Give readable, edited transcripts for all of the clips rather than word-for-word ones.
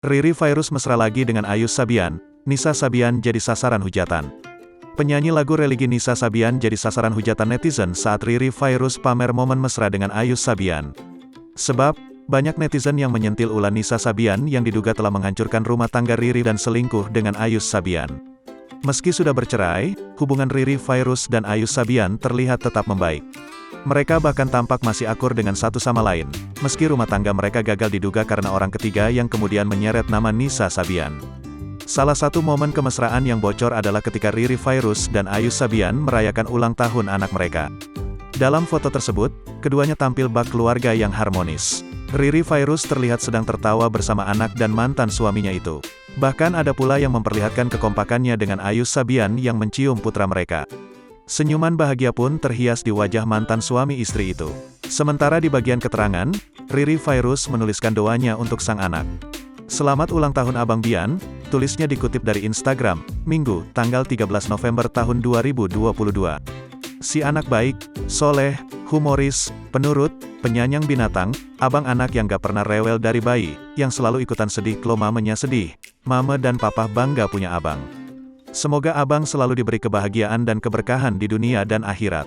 Riri Virus mesra lagi dengan Ayus Sabian, Nisa Sabian jadi sasaran hujatan. Penyanyi lagu religi Nisa Sabian jadi sasaran hujatan netizen saat Riri Virus pamer momen mesra dengan Ayus Sabian. Sebab, banyak netizen yang menyentil ulah Nisa Sabian yang diduga telah menghancurkan rumah tangga Riri dan selingkuh dengan Ayus Sabian. Meski sudah bercerai, hubungan Riri Virus dan Ayus Sabian terlihat tetap membaik. Mereka bahkan tampak masih akur dengan satu sama lain, meski rumah tangga mereka gagal diduga karena orang ketiga yang kemudian menyeret nama Nisa Sabian. Salah satu momen kemesraan yang bocor adalah ketika Riri Virus dan Ayus Sabian merayakan ulang tahun anak mereka. Dalam foto tersebut, keduanya tampil bak keluarga yang harmonis. Riri Virus terlihat sedang tertawa bersama anak dan mantan suaminya itu. Bahkan ada pula yang memperlihatkan kekompakannya dengan Ayus Sabian yang mencium putra mereka. Senyuman bahagia pun terhias di wajah mantan suami istri itu. Sementara di bagian keterangan, Riri Virus menuliskan doanya untuk sang anak. Selamat ulang tahun Abang Bian, tulisnya dikutip dari Instagram, Minggu, tanggal 13 November tahun 2022. Si anak baik, soleh, humoris, penurut, penyayang binatang, abang anak yang gak pernah rewel dari bayi, yang selalu ikutan sedih kalau mamanya sedih. Mama dan papa bangga punya abang. Semoga abang selalu diberi kebahagiaan dan keberkahan di dunia dan akhirat.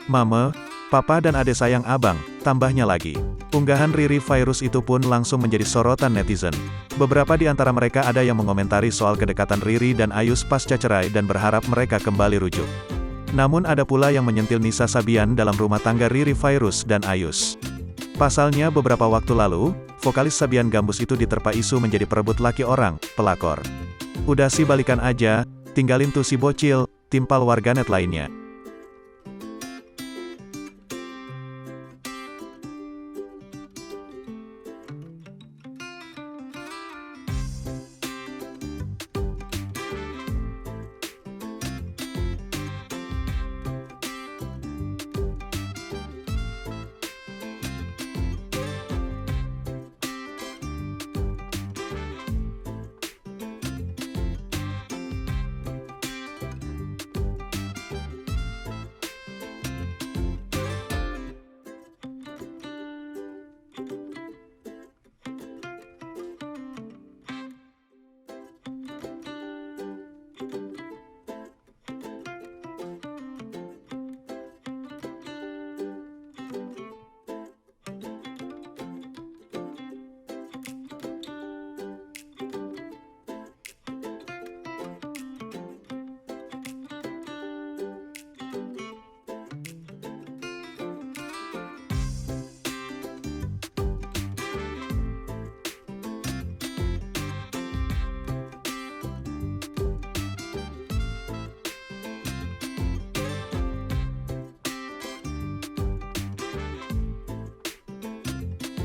Mama, papa dan ade sayang abang, tambahnya lagi. Unggahan Riri Virus itu pun langsung menjadi sorotan netizen. Beberapa di antara mereka ada yang mengomentari soal kedekatan Riri dan Ayus pasca cerai dan berharap mereka kembali rujuk. Namun ada pula yang menyentil Nisa Sabian dalam rumah tangga Riri Virus dan Ayus. Pasalnya beberapa waktu lalu, vokalis Sabian Gambus itu diterpa isu menjadi perebut laki orang, pelakor. Udah sih balikan aja, tinggalin tuh si bocil, timpal warganet lainnya.